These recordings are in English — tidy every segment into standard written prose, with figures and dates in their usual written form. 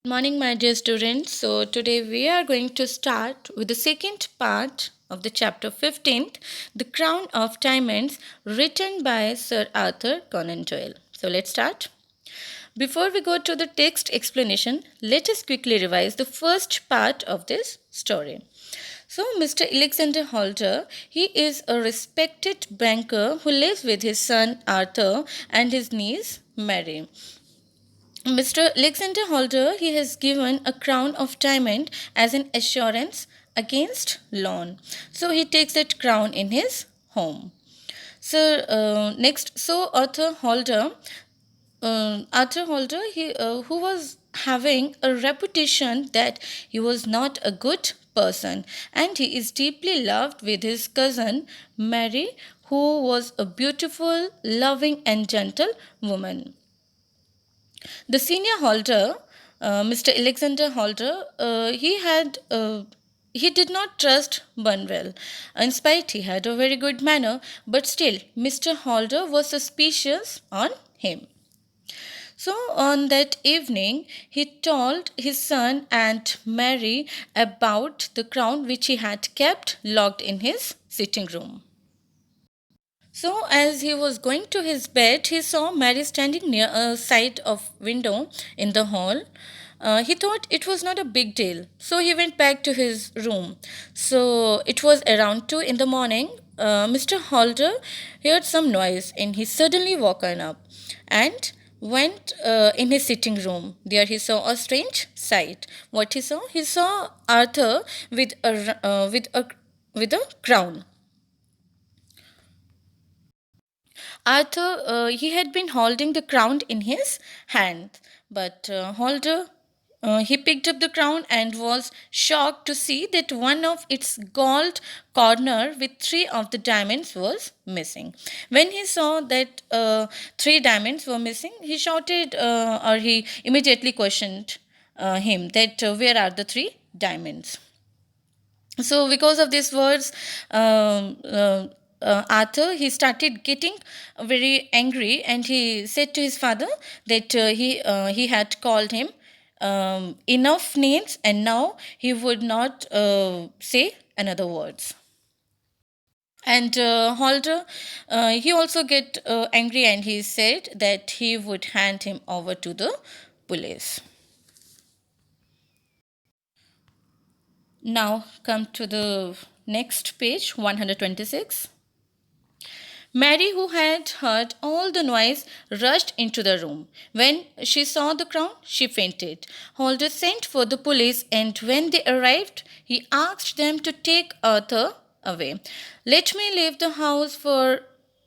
Morning, my dear students. So, today we are going to start with the second part of the chapter 15th, The Crown of Diamonds, written by Sir Arthur Conan Doyle. So, let's start. Before we go to the text explanation, let us quickly revise the first part of this story. So, Mr. Alexander Halder, he is a respected banker who lives with his son Arthur and his niece Mary. Mr. Alexander Holder, he has given a crown of diamond as an assurance against loan. So he takes that crown in his home. So next, so Arthur Holder, who was having a reputation that he was not a good person, and he is deeply loved with his cousin Mary, who was a beautiful, loving, and gentle woman. The senior Halter, Mr. Alexander Halter, he did not trust Bunwell. In spite, he had a very good manner, but still, Mr. Halter was suspicious on him. So, on that evening, he told his son and Mary about the crown which he had kept locked in his sitting room. So, as he was going to his bed, he saw Mary standing near a side of window in the hall. He thought it was not a big deal, so he went back to his room. So it was around 2 in the morning. Mr. Halder heard some noise and he suddenly woken up and went in his sitting room. There he saw a strange sight. What he saw? He saw Arthur with a crown. Arthur, he had been holding the crown in his hand, but Holder, he picked up the crown and was shocked to see that one of its gold corner with three of the diamonds was missing. When he saw that three diamonds were missing, he shouted or he immediately questioned him that where are the three diamonds. So because of these words, Arthur, he started getting very angry and he said to his father that he had called him enough names and now he would not say another words. And Halder, he also get angry and he said that he would hand him over to the police. Now come to the next page, 126. Mary, who had heard all the noise, rushed into the room. When she saw the crown, she fainted. Holder sent for the police, and when they arrived, he asked them to take Arthur away. Let me leave the house for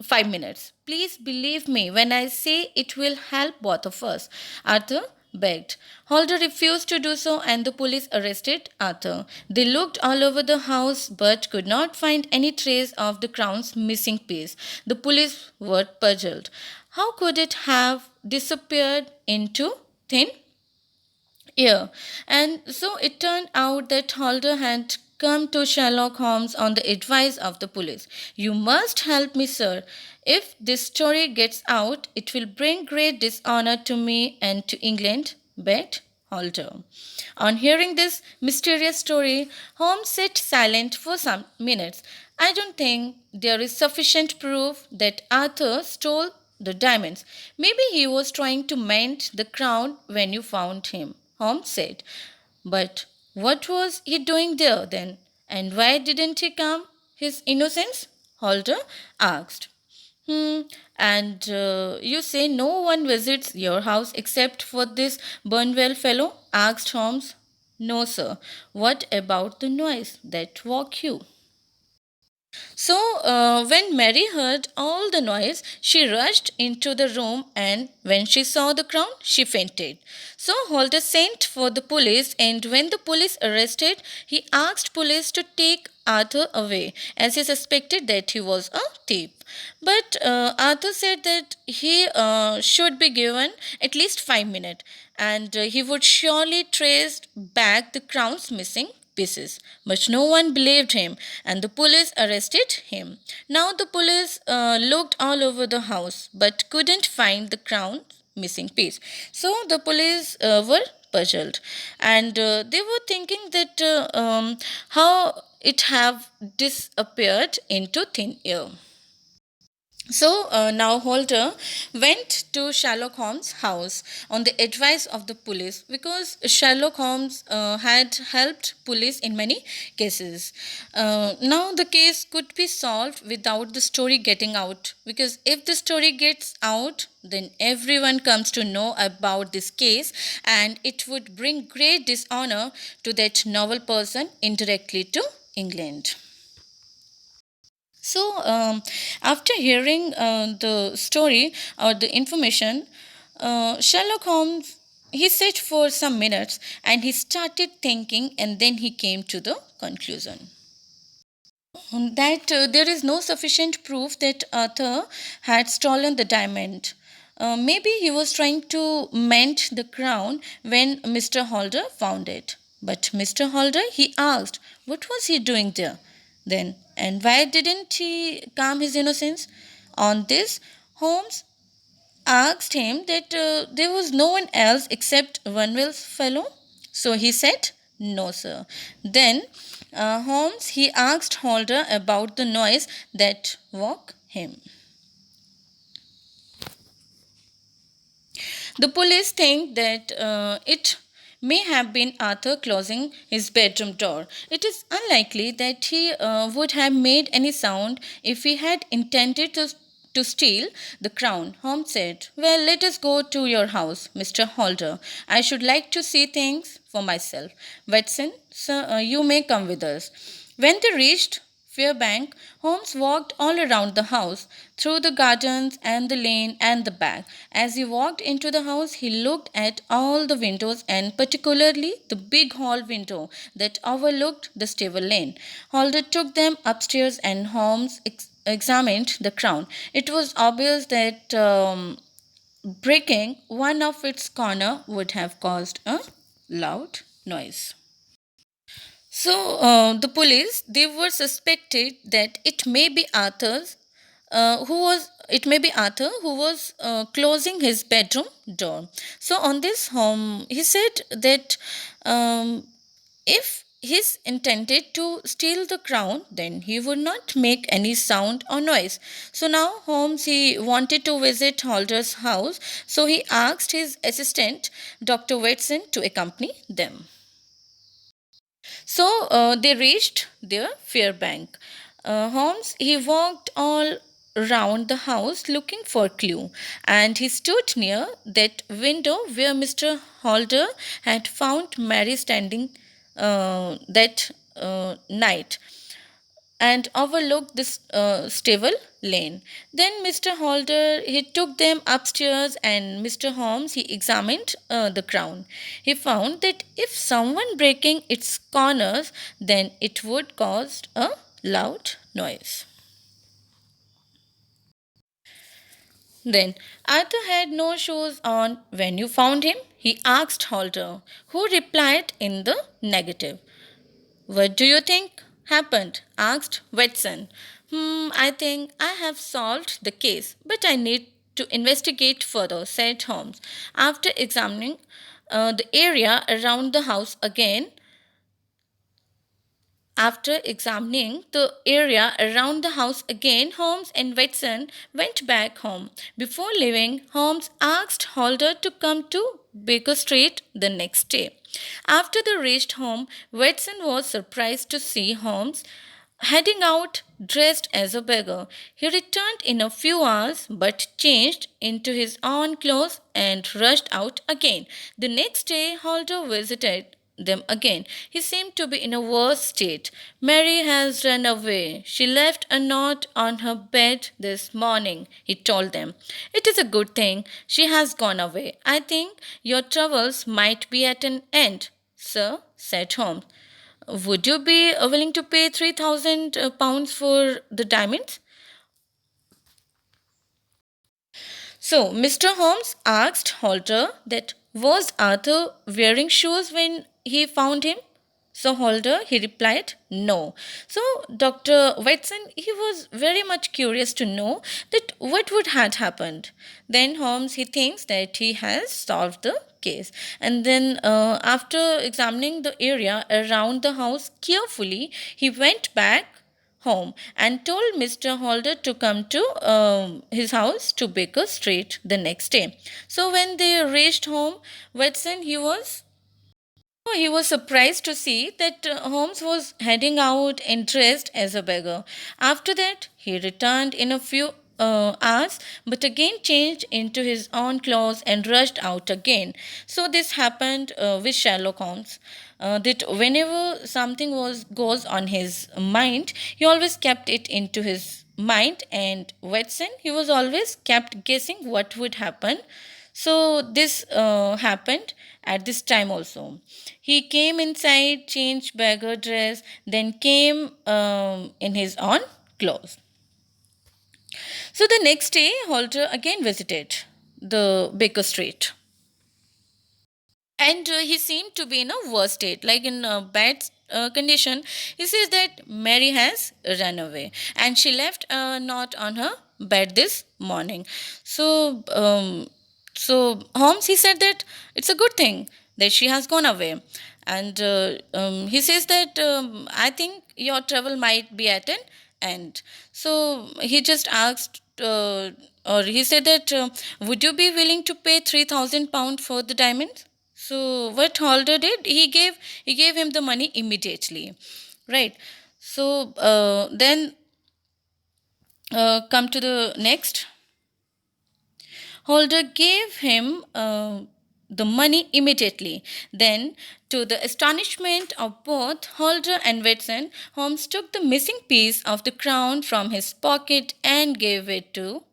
5 minutes. Please believe me when I say it will help both of us. Arthur begged. Holder refused to do so and the police arrested Arthur. They looked all over the house but could not find any trace of the crown's missing piece. The police were puzzled. How could it have disappeared into thin air? And so it turned out that Holder had come to Sherlock Holmes on the advice of the police. You must help me, sir. If this story gets out, it will bring great dishonor to me and to England, begged Holder. On hearing this mysterious story, Holmes sat silent for some minutes. I don't think there is sufficient proof that Arthur stole the diamonds. Maybe he was trying to mend the crown when you found him, Holmes said. But what was he doing there then? And why didn't he come? His innocence? Holder asked. And you say no one visits your house except for this Burnwell fellow? Asked Holmes. No, sir. What about the noise that woke you? So, when Mary heard all the noise, she rushed into the room and when she saw the crown, she fainted. So, Holder sent for the police, and when the police arrested, he asked police to take Arthur away as he suspected that he was a thief. But Arthur said that he should be given at least 5 minutes and he would surely trace back the crown's missing pieces. But no one believed him and the police arrested him. Now the police looked all over the house but couldn't find the crown's missing piece. So the police were puzzled, and they were thinking that how it have disappeared into thin air. So now Holder went to Sherlock Holmes' house on the advice of the police because Sherlock Holmes had helped police in many cases. Now the case could be solved without the story getting out, because if the story gets out, then everyone comes to know about this case, and it would bring great dishonor to that novel person indirectly to England. So, after hearing the story or the information, Sherlock Holmes he sat for some minutes and he started thinking, and then he came to the conclusion that there is no sufficient proof that Arthur had stolen the diamond. Maybe he was trying to mend the crown when Mr. Holder found it. But Mr. Holder, he asked, what was he doing there then? And why didn't he calm his innocence? On this, Holmes asked him that there was no one else except Vanwell's fellow. So he said, no, sir. Then Holmes he asked Holder about the noise that woke him. The police think that it may have been Arthur closing his bedroom door. It is unlikely that he would have made any sound if he had intended to steal the crown. Holmes said, well, let us go to your house, Mr. Holder. I should like to see things for myself. Watson, sir, you may come with us. When they reached Fairbank, Holmes walked all around the house, through the gardens and the lane and the back. As he walked into the house, he looked at all the windows and particularly the big hall window that overlooked the stable lane. Holder took them upstairs and Holmes examined the crown. It was obvious that breaking one of its corner would have caused a loud noise. So the police they were suspected that it may be Arthur who was closing his bedroom door. So on this home he said that if he's intended to steal the crown, then he would not make any sound or noise. So now Holmes he wanted to visit Holder's house, so he asked his assistant Dr. Watson to accompany them. So they reached their Fairbank. Holmes he walked all round the house looking for clue, and he stood near that window where Mr. Holder had found Mary standing that night and overlooked this stable lane. Then Mr. Holder he took them upstairs, and Mr. Holmes he examined the crown. He found that if someone breaking its corners, then it would cause a loud noise. Then Arthur had no shoes on when you found him, he asked Holder, who replied in the negative. What do you think happened? Asked Watson. I think I have solved the case, but I need to investigate further, said Holmes. After examining the area around the house again, after examining the area around the house again, Holmes and Watson went back home. Before leaving, Holmes asked Holder to come to Baker Street the next day. After they reached home, Watson was surprised to see Holmes heading out dressed as a beggar. He returned in a few hours but changed into his own clothes and rushed out again. The next day, Holder visited them again. He seemed to be in a worse state. Mary has run away. She left a note on her bed this morning, he told them. It is a good thing she has gone away. I think your troubles might be at an end, sir, said Holmes. Would you be willing to pay 3,000 pounds for the diamonds? So, Mr. Holmes asked Holder that was Arthur wearing shoes when he found him? So Holder he replied no. So Dr. Watson he was very much curious to know that what would had happened. Then Holmes he thinks that he has solved the case. And then, after examining the area around the house carefully, he went back home and told Mr. Holder to come to his house to Baker Street the next day. So when they reached home, Watson, he was surprised to see that Holmes was heading out and dressed as a beggar. After that, he returned in a few hours, but again changed into his own clothes and rushed out again. So this happened with Sherlock Holmes. That whenever something was goes on his mind, he always kept it into his mind, and Watson, he was always kept guessing what would happen. So this happened at this time also. He came inside, changed beggar dress, then came in his own clothes. So the next day, Holter again visited the Baker Street. And he seemed to be in a worse state, like in a bad condition. He says that Mary has run away and she left a note on her bed this morning. So, so Holmes, he said that it's a good thing that she has gone away. And he says that I think your travel might be at an end. So he just asked, or he said that, would you be willing to pay £3,000 for the diamonds? So what Holder did, he gave him the money immediately, right? So then come to the next. Holder gave him the money immediately. Then, to the astonishment of both Holder and Watson, Holmes took the missing piece of the crown from his pocket and gave it to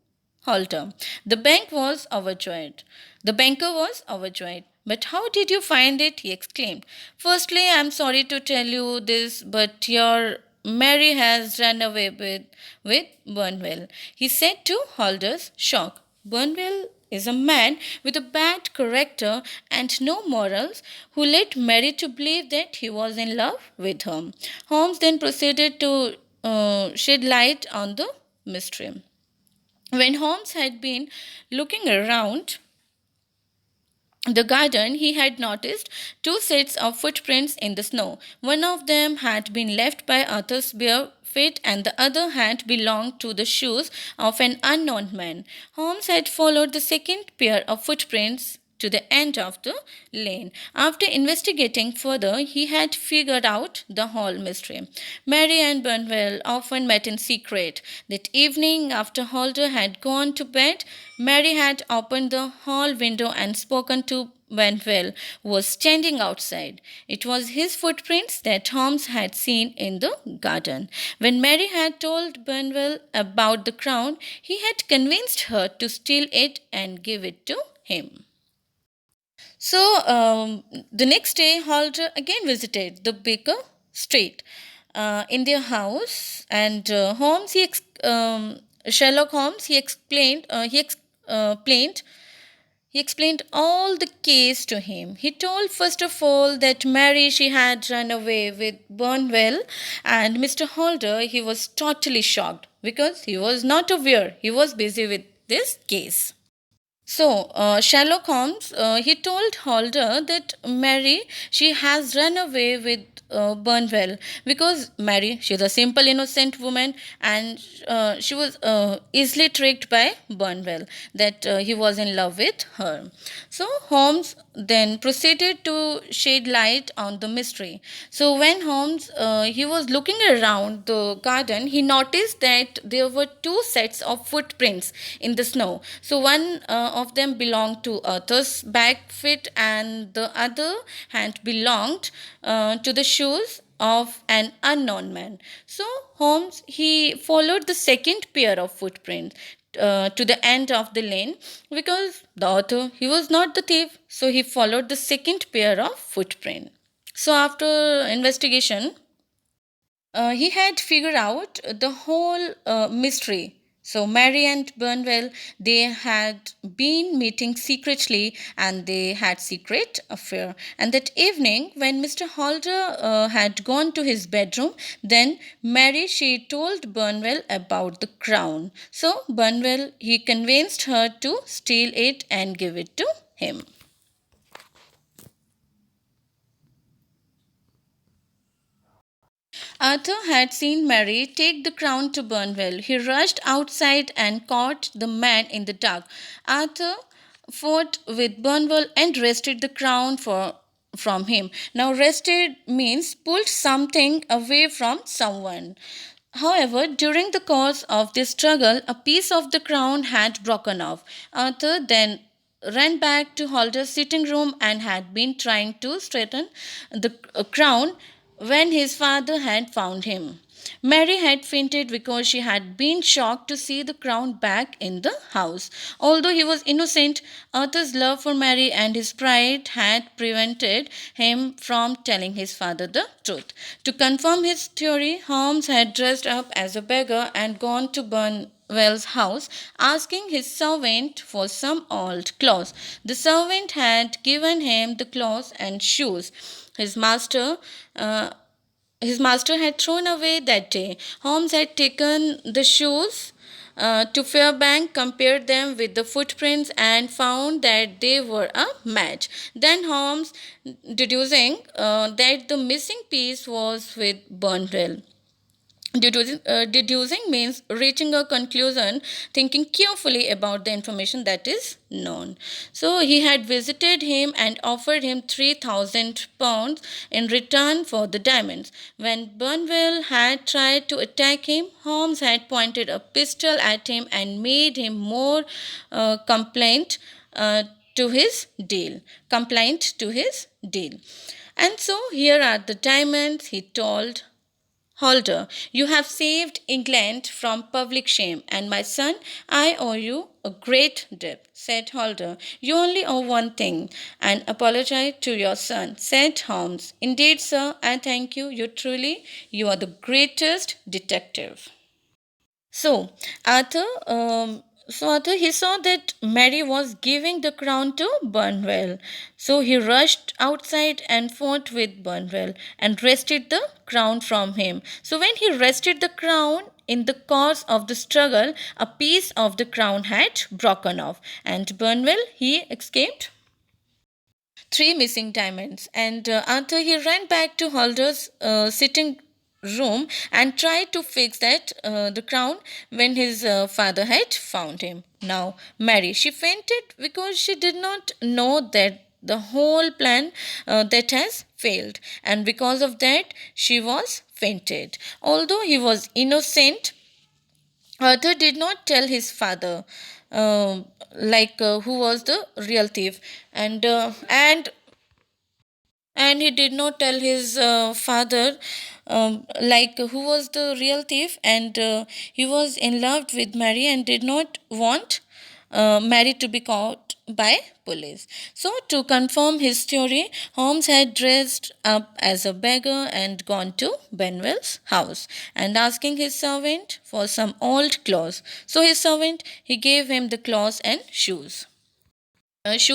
Holder. The bank was overjoyed. The banker was overjoyed. But how did you find it? He exclaimed. Firstly, I am sorry to tell you this, but your Mary has run away with Burnwell, he said to Holder's shock. Burnwell is a man with a bad character and no morals who led Mary to believe that he was in love with her. Holmes then proceeded to shed light on the mystery. When Holmes had been looking around the garden, he had noticed two sets of footprints in the snow. One of them had been left by Arthur's bare feet, and the other had belonged to the shoes of an unknown man. Holmes had followed the second pair of footprints to the end of the lane. After investigating further, he had figured out the whole mystery. Mary and Burnwell often met in secret. That evening, after Holder had gone to bed, Mary had opened the hall window and spoken to Burnwell, who was standing outside. It was his footprints that Holmes had seen in the garden. When Mary had told Burnwell about the crown, he had convinced her to steal it and give it to him. So the next day, Holder again visited the Baker Street in their house, and Sherlock Holmes, he explained all the case to him. He told first of all that Mary, she had run away with Burnwell, and Mr. Holder, he was totally shocked because he was not aware. He was busy with this case. So, Sherlock Holmes, he told Holder that Mary, she has run away with Burnwell because Mary, she's a simple, innocent woman, and she was easily tricked by Burnwell that he was in love with her. So, Holmes then proceeded to shed light on the mystery. So, when Holmes he was looking around the garden, he noticed that there were two sets of footprints in the snow. So, one of them belonged to Arthur's back feet, and the other had belonged to the shoes of an unknown man. So Holmes, he followed the second pair of footprints to the end of the lane because the author, he was not the thief, so he followed the second pair of footprint. So after investigation, he had figured out the whole mystery. So Mary and Burnwell, they had been meeting secretly and they had secret affair. And that evening, when Mr. Holder had gone to his bedroom, then Mary, she told Burnwell about the crown. So Burnwell, he convinced her to steal it and give it to him. Arthur had seen Mary take the crown to Burnwell. He rushed outside and caught the man in the dark. Arthur fought with Burnwell and wrested the crown from him. Now, wrested means pulled something away from someone. However, during the course of this struggle, a piece of the crown had broken off. Arthur then ran back to Halder's sitting room and had been trying to straighten the crown when his father had found him. Mary had fainted because she had been shocked to see the crown back in the house. Although he was innocent, Arthur's love for Mary and his pride had prevented him from telling his father the truth. To confirm his theory, Holmes had dressed up as a beggar and gone to Burnwell's house, asking his servant for some old clothes. The servant had given him the clothes and shoes his master uh, his master had thrown away that day. Holmes had taken the shoes to Fairbank, compared them with the footprints, and found that they were a match. Then Holmes, deducing that the missing piece was with Burnwell. Deducing means reaching a conclusion, thinking carefully about the information that is known. So he had visited him and offered him £3,000 in return for the diamonds. When Burnwell had tried to attack him, Holmes had pointed a pistol at him and made him more complaint to his deal. Compliant to his deal. And so here are the diamonds, he told Holder, you have saved England from public shame, and my son, I owe you a great debt, said Holder. You only owe one thing, and apologize to your son, said Holmes. Indeed, sir, I thank you. You are the greatest detective. So Arthur, Arthur, he saw that Mary was giving the crown to Burnwell. So he rushed outside and fought with Burnwell and wrested the crown from him. So when he wrested the crown, in the course of the struggle, a piece of the crown had broken off, and Burnwell he escaped three missing diamonds. And Arthur he ran back to Halder's sitting room and tried to fix that the crown when his father had found him. Now Mary she fainted because she did not know that the whole plan that has failed, and because of that she was fainted. Although he was innocent, Arthur did not tell his father, who was the real thief, and he did not tell his father, who was the real thief, and he was in love with Mary and did not want Mary to be caught by police. So, to confirm his theory, Holmes had dressed up as a beggar and gone to Benwell's house and asking his servant for some old clothes. So, his servant he gave him the clothes and shoes which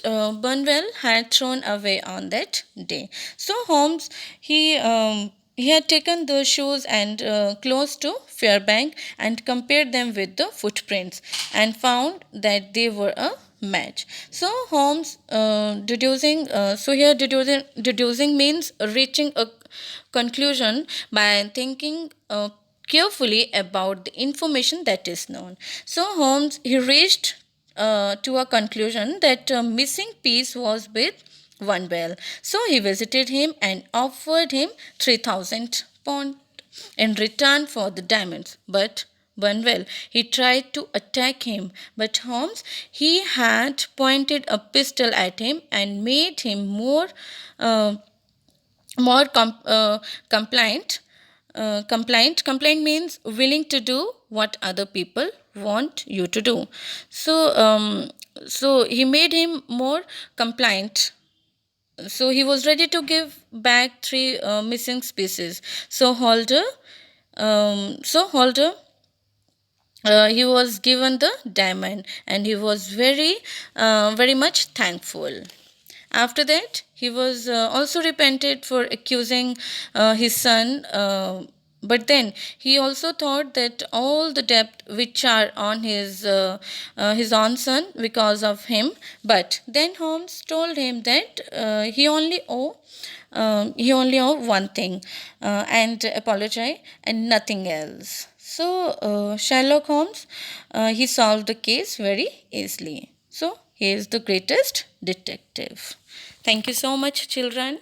Burnwell had thrown away on that day. So Holmes he had taken the shoes and clothes to Fairbank and compared them with the footprints and found that they were a match. So Holmes deducing means reaching a conclusion by thinking carefully about the information that is known. So Holmes he reached to a conclusion that a missing piece was with Van Bell. So he visited him and offered him £3,000 in return for the diamonds. But Bunwell, he tried to attack him, but Holmes, he had pointed a pistol at him and made him uh, more compliant. Complaint means willing to do what other people want you to do. So he made him more compliant. So he was ready to give back three missing species. So Holder, he was given the diamond, and he was very much thankful. After that, he was also repented for accusing his son But then he also thought that all the debt which are on his own son because of him. But then Holmes told him that he only owe one thing, and apologize and nothing else. So Sherlock Holmes, he solved the case very easily. So he is the greatest detective. Thank you so much, children.